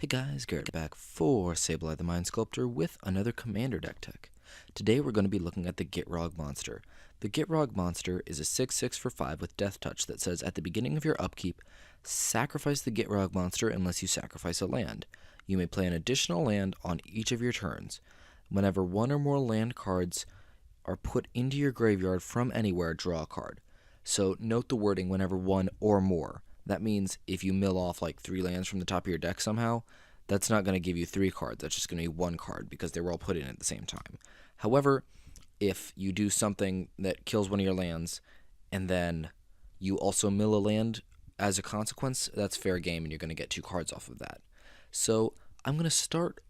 Hey guys, Garrett back for Sableye the Mind Sculptor with another Commander deck tech. Today we're going to be looking at the Gitrog Monster. The Gitrog Monster is a 6/6 for 5 with Death Touch that says at the beginning of your upkeep, sacrifice the Gitrog Monster unless you sacrifice a land. You may play an additional land on each of your turns. Whenever one or more land cards are put into your graveyard from anywhere, draw a card. So note the wording whenever one or more. That means if you mill off like 3 lands from the top of your deck somehow, that's not going to give you 3 cards. That's just going to be 1 card because they were all put in at the same time. However, if you do something that kills one of your lands and then you also mill a land as a consequence, that's fair game and you're going to get 2 cards off of that. So I'm going to start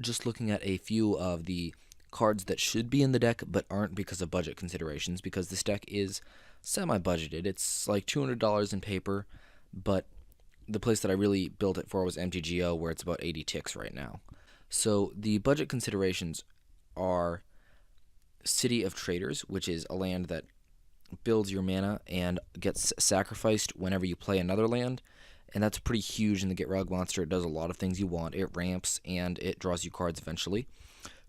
just looking at a few of the cards that should be in the deck but aren't because of budget considerations, because this deck is semi-budgeted. It's like $200 in paper, but the place that I really built it for was MTGO, where it's about 80 ticks right now. So the budget considerations are City of Traders, which is a land that builds your mana and gets sacrificed whenever you play another land, and that's pretty huge in the Gitrog Monster. It does a lot of things you want. It ramps and it draws you cards eventually.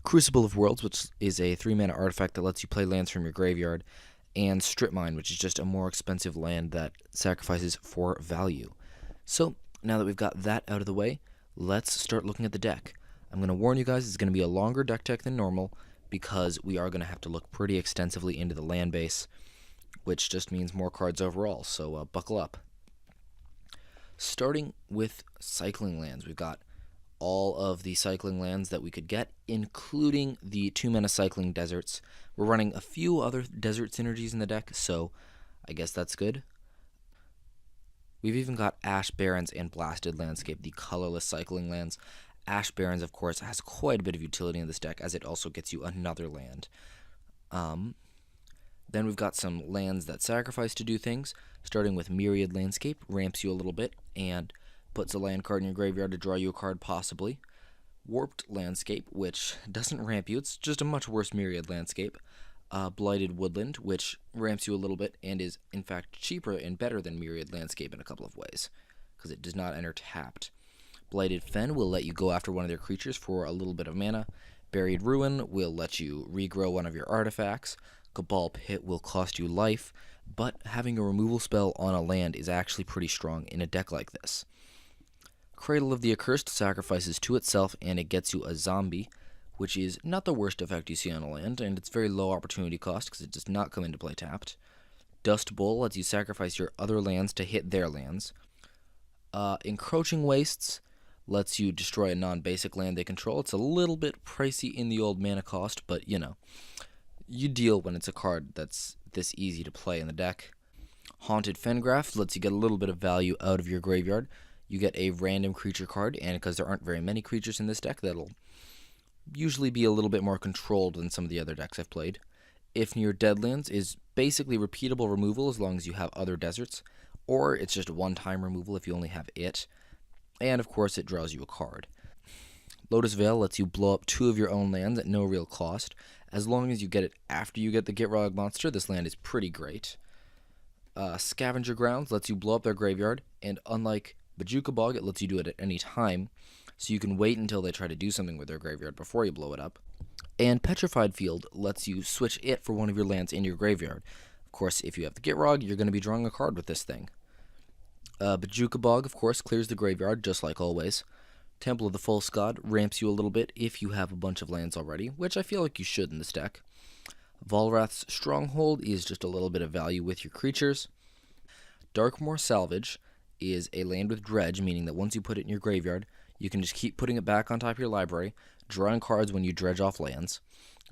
Crucible of Worlds, which is a 3-mana artifact that lets you play lands from your graveyard, and Strip Mine, which is just a more expensive land that sacrifices for value. So now that we've got that out of the way, let's start looking at the deck. I'm going to warn you guys, it's going to be a longer deck tech than normal because we are going to have to look pretty extensively into the land base, which just means more cards overall, so buckle up. Starting with cycling lands, we've got all of the cycling lands that we could get, including the 2-mana cycling deserts. We're running a few other desert synergies in the deck, so I guess that's good. We've even got Ash Barrens and Blasted Landscape, the colorless cycling lands. Ash Barrens, of course, has quite a bit of utility in this deck, as it also gets you another land. Then we've got some lands that sacrifice to do things, starting with Myriad Landscape, ramps you a little bit, and puts a land card in your graveyard to draw you a card, possibly. Warped Landscape, which doesn't ramp you, it's just a much worse Myriad Landscape. Blighted Woodland, which ramps you a little bit and is in fact cheaper and better than Myriad Landscape in a couple of ways, because it does not enter tapped. Blighted Fen will let you go after one of their creatures for a little bit of mana. Buried Ruin will let you regrow one of your artifacts. Cabal Pit will cost you life, but having a removal spell on a land is actually pretty strong in a deck like this. Cradle of the Accursed sacrifices to itself and it gets you a zombie, which is not the worst effect you see on a land, and it's very low opportunity cost because it does not come into play tapped. Dust Bowl lets you sacrifice your other lands to hit their lands. Encroaching Wastes lets you destroy a non-basic land they control. It's a little bit pricey in the old mana cost, but you know, you deal when it's a card that's this easy to play in the deck. Haunted Fengraft lets you get a little bit of value out of your graveyard. You get a random creature card, and because there aren't very many creatures in this deck, that'll usually be a little bit more controlled than some of the other decks I've played. If Near Deadlands is basically repeatable removal as long as you have other deserts, or it's just one-time removal if you only have it, and of course it draws you a card. Lotus Veil lets you blow up 2 of your own lands at no real cost. As long as you get it after you get the Gitrog Monster, this land is pretty great. Scavenger Grounds lets you blow up their graveyard, and unlike Bajuka Bog, it lets you do it at any time, so you can wait until they try to do something with their graveyard before you blow it up. And Petrified Field lets you switch it for one of your lands in your graveyard. Of course, if you have the Gitrog, you're going to be drawing a card with this thing. Bajuka Bog, of course, clears the graveyard, just like always. Temple of the False God ramps you a little bit if you have a bunch of lands already, which I feel like you should in this deck. Volrath's Stronghold is just a little bit of value with your creatures. Darkmoor Salvage is a land with dredge, meaning that once you put it in your graveyard, you can just keep putting it back on top of your library, drawing cards when you dredge off lands.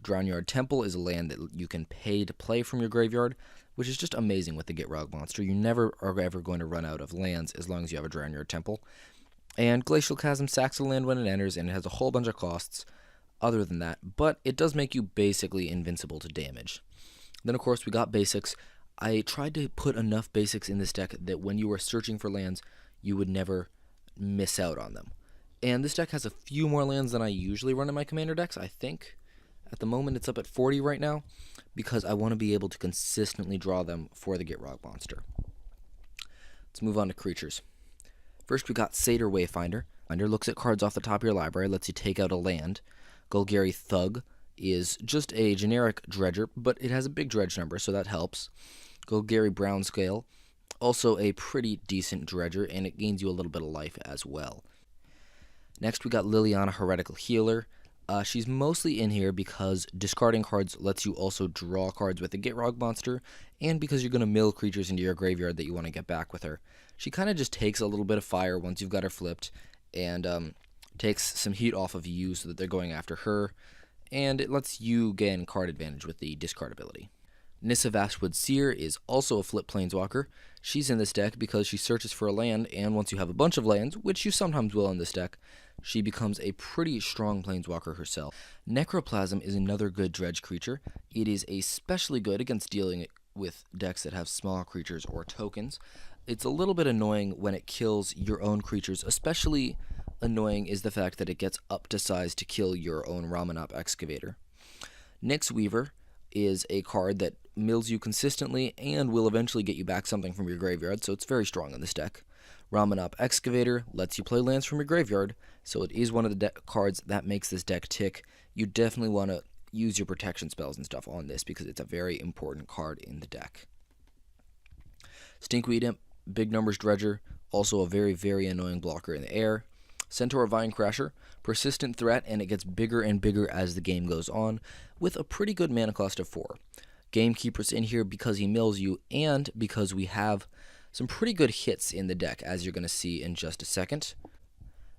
Drownyard Temple is a land that you can pay to play from your graveyard, which is just amazing with the Gitrog Monster. You never are ever going to run out of lands as long as you have a Drownyard Temple. And Glacial Chasm sacks a land when it enters, and it has a whole bunch of costs other than that, but it does make you basically invincible to damage. Then, of course, we got basics. I tried to put enough basics in this deck that when you were searching for lands, you would never miss out on them. And this deck has a few more lands than I usually run in my commander decks, I think. At the moment, it's up at 40 right now, because I want to be able to consistently draw them for the Gitrog Monster. Let's move on to creatures. First, we got Satyr Wayfinder. Finder looks at cards off the top of your library, lets you take out a land. Golgari Thug is just a generic dredger, but it has a big dredge number, so that helps. Golgari Brownscale, also a pretty decent dredger, and it gains you a little bit of life as well. Next, we got Liliana Heretical Healer. She's mostly in here because discarding cards lets you also draw cards with the Gitrog Monster, and because you're going to mill creatures into your graveyard that you want to get back with her. She kind of just takes a little bit of fire once you've got her flipped, and takes some heat off of you so that they're going after her, and it lets you gain card advantage with the discard ability. Nissa Vastwood Seer is also a flip planeswalker. She's in this deck because she searches for a land, and once you have a bunch of lands, which you sometimes will in this deck, she becomes a pretty strong planeswalker herself. Necroplasm is another good dredge creature. It is especially good against dealing with decks that have small creatures or tokens. It's a little bit annoying when it kills your own creatures. Especially annoying is the fact that it gets up to size to kill your own Ramanop Excavator. Nyx Weaver is a card that mills you consistently and will eventually get you back something from your graveyard, so it's very strong in this deck. Ramanop Excavator lets you play lands from your graveyard, so it is one of the cards that makes this deck tick. You definitely want to use your protection spells and stuff on this because it's a very important card in the deck. Stinkweed Imp, big numbers dredger, also a very, very annoying blocker in the air. Centaur Vinecrasher, persistent threat, and it gets bigger and bigger as the game goes on, with a pretty good mana cost of 4. Gamekeeper's in here because he mills you, and because we have some pretty good hits in the deck, as you're going to see in just a second.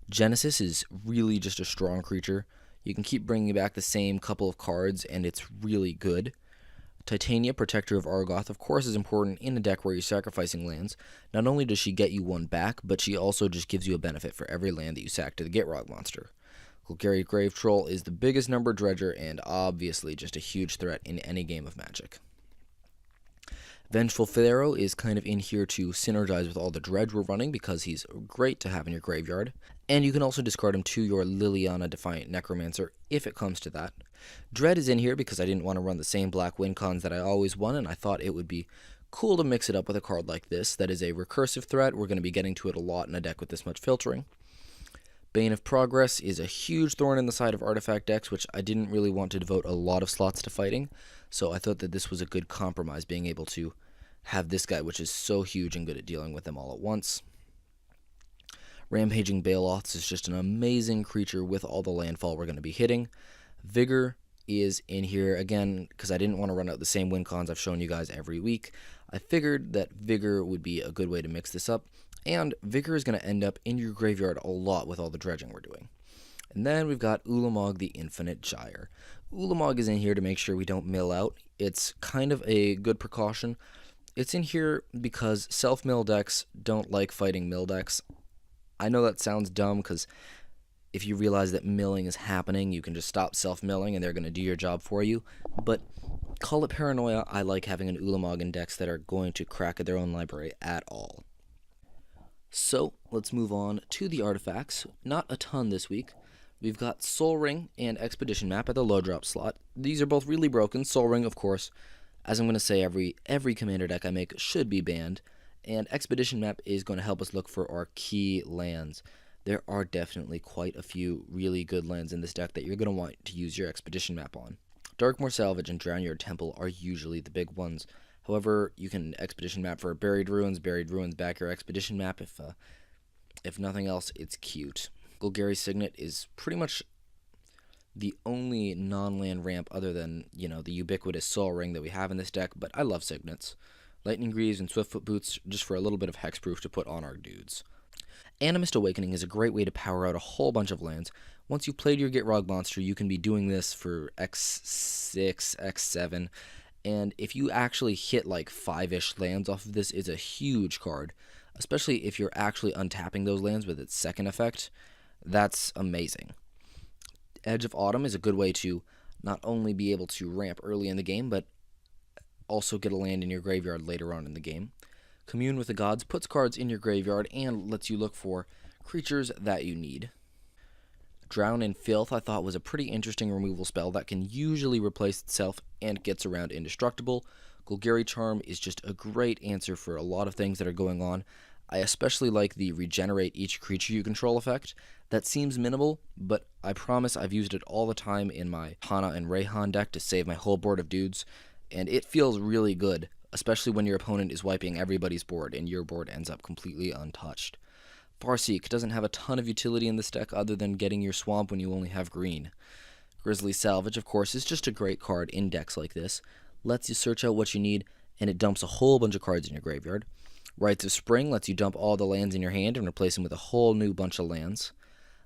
Genesis is really just a strong creature. You can keep bringing back the same couple of cards, and it's really good. Titania, Protector of Argoth, of course is important in a deck where you're sacrificing lands. Not only does she get you one back, but she also just gives you a benefit for every land that you sack to the Gitrog Monster. Golgari Grave Troll is the biggest number dredger and obviously just a huge threat in any game of Magic. Vengeful Pharaoh is kind of in here to synergize with all the dredge we're running because he's great to have in your graveyard. And you can also discard him to your Liliana Defiant Necromancer if it comes to that. Dread is in here because I didn't want to run the same black win cons that I always won, and I thought it would be cool to mix it up with a card like this that is a recursive threat. We're going to be getting to it a lot in a deck with this much filtering. Bane of Progress is a huge thorn in the side of artifact decks, which I didn't really want to devote a lot of slots to fighting, so I thought that this was a good compromise, being able to have this guy, which is so huge and good at dealing with them all at once. Rampaging Baloths is just an amazing creature with all the landfall we're going to be hitting. Vigor is in here, again, because I didn't want to run out the same win cons I've shown you guys every week. I figured that Vigor would be a good way to mix this up, and Vigor is going to end up in your graveyard a lot with all the dredging we're doing. And then we've got Ulamog the Infinite Gyre. Ulamog is in here to make sure we don't mill out. It's kind of a good precaution. It's in here because self-mill decks don't like fighting mill decks. I know that sounds dumb because if you realize that milling is happening, you can just stop self-milling and they're going to do your job for you. But call it paranoia, I like having an Ulamog in decks that are going to crack at their own library at all. So, let's move on to the artifacts. Not a ton this week. We've got Soul Ring and Expedition Map at the low drop slot. These are both really broken. Soul Ring, of course, as I'm going to say, every commander deck I make should be banned. And Expedition Map is going to help us look for our key lands. There are definitely quite a few really good lands in this deck that you're going to want to use your Expedition Map on. Darkmoor Salvage and Drownyard Temple are usually the big ones. However, you can Expedition Map for Buried Ruins back your Expedition Map. If nothing else, it's cute. Golgari Signet is pretty much the only non-land ramp other than, the ubiquitous Soul Ring that we have in this deck, but I love Signets. Lightning Greaves and Swiftfoot Boots just for a little bit of hexproof to put on our dudes. Animist Awakening is a great way to power out a whole bunch of lands. Once you've played your Gitrog Monster, you can be doing this for X6, X7, and if you actually hit like 5-ish lands off of this, it's a huge card, especially if you're actually untapping those lands with its second effect. That's amazing. Edge of Autumn is a good way to not only be able to ramp early in the game, but also get a land in your graveyard later on in the game. Commune with the Gods puts cards in your graveyard and lets you look for creatures that you need. Drown in Filth I thought was a pretty interesting removal spell that can usually replace itself and gets around indestructible. Golgari Charm is just a great answer for a lot of things that are going on. I especially like the regenerate each creature you control effect. That seems minimal, but I promise I've used it all the time in my Hana and Rayhan deck to save my whole board of dudes, and it feels really good, especially when your opponent is wiping everybody's board and your board ends up completely untouched. Farseek doesn't have a ton of utility in this deck other than getting your swamp when you only have green. Grizzly Salvage, of course, is just a great card in decks like this. Lets you search out what you need, and it dumps a whole bunch of cards in your graveyard. Rites of Spring lets you dump all the lands in your hand and replace them with a whole new bunch of lands.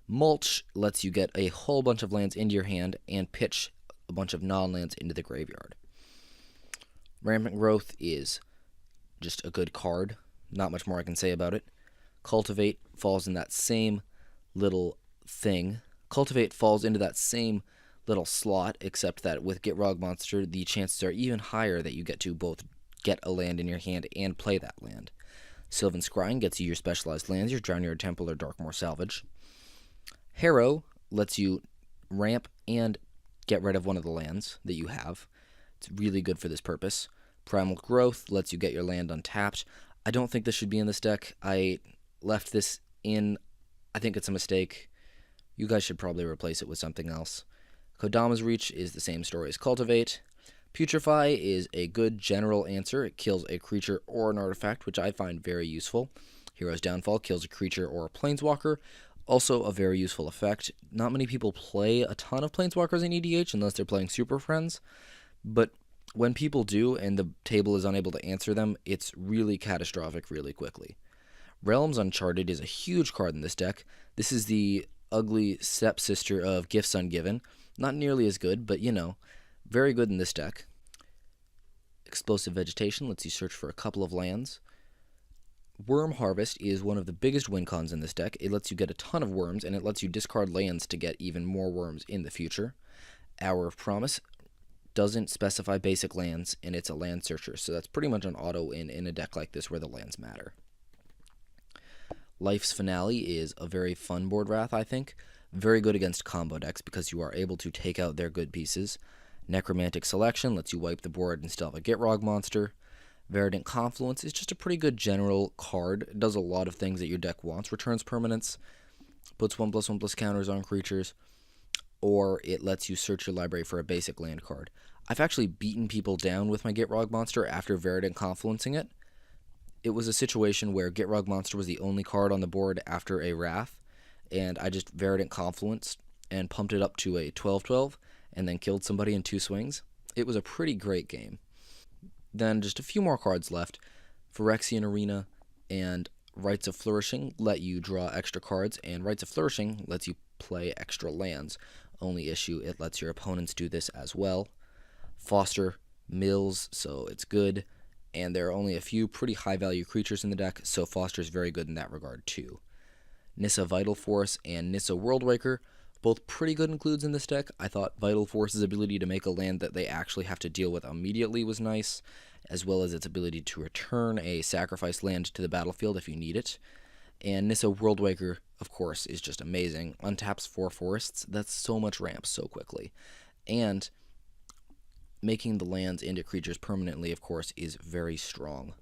Mulch lets you get a whole bunch of lands into your hand and pitch a bunch of non-lands into the graveyard. Rampant Growth is just a good card. Not much more I can say about it. Cultivate falls in that same little thing. Cultivate falls into that same little slot, except that with Gitrog Monster, the chances are even higher that you get to both get a land in your hand and play that land. Sylvan Scrying gets you your specialized lands, your Drownyard Temple or Darkmoor Salvage. Harrow lets you ramp and get rid of one of the lands that you have. It's really good for this purpose. Primal Growth lets you get your land untapped. I don't think this should be in this deck. I left this in. I think it's a mistake. You guys should probably replace it with something else. Kodama's Reach is the same story as Cultivate. Putrefy is a good general answer. It kills a creature or an artifact, which I find very useful. Hero's Downfall kills a creature or a planeswalker. Also a very useful effect. Not many people play a ton of planeswalkers in EDH unless they're playing Super Friends, but when people do and the table is unable to answer them, it's really catastrophic really quickly. Realms Uncharted is a huge card in this deck. This is the ugly stepsister of Gifts Ungiven. Not nearly as good, but very good in this deck. Explosive Vegetation lets you search for a couple of lands. Worm Harvest is one of the biggest win cons in this deck. It lets you get a ton of worms, and it lets you discard lands to get even more worms in the future. Hour of Promise doesn't specify basic lands, and it's a land searcher, so that's pretty much an auto in a deck like this where the lands matter. Life's Finale is a very fun board wrath, I think. Very good against combo decks because you are able to take out their good pieces. Necromantic Selection lets you wipe the board and still have a Gitrog Monster. Verdant Confluence is just a pretty good general card. It does a lot of things that your deck wants. Returns permanents, puts 1/1/1 counters on creatures, or it lets you search your library for a basic land card. I've actually beaten people down with my Gitrog Monster after Verdant Confluencing it. It was a situation where Gitrog Monster was the only card on the board after a Wrath, and I just Verdant Confluenced and pumped it up to a 12/12, and then killed somebody in 2 swings. It was a pretty great game. Then just a few more cards left. Phyrexian Arena and Rites of Flourishing let you draw extra cards, and Rites of Flourishing lets you play extra lands. Only issue, it lets your opponents do this as well. Foster mills, so it's good, and there are only a few pretty high-value creatures in the deck, so Foster is very good in that regard too. Nissa Vital Force and Nissa Worldwaker, both pretty good includes in this deck. I thought Vital Force's ability to make a land that they actually have to deal with immediately was nice, as well as its ability to return a sacrificed land to the battlefield if you need it. And Nissa Worldwaker, of course, is just amazing. Untaps 4 forests. That's so much ramp so quickly. And making the lands into creatures permanently, of course, is very strong.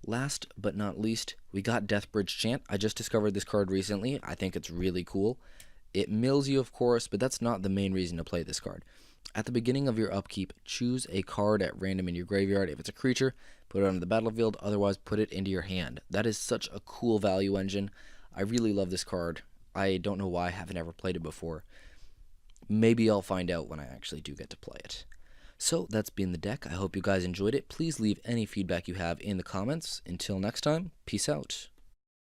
Last but not least, we got Deathbridge Chant. I just discovered this card recently. I think it's really cool. It mills you, of course, but that's not the main reason to play this card. At the beginning of your upkeep, choose a card at random in your graveyard. If it's a creature, put it onto the battlefield. Otherwise, put it into your hand. That is such a cool value engine. I really love this card. I don't know why I haven't ever played it before. Maybe I'll find out when I actually do get to play it. So that's been the deck. I hope you guys enjoyed it. Please leave any feedback you have in the comments. Until next time, peace out.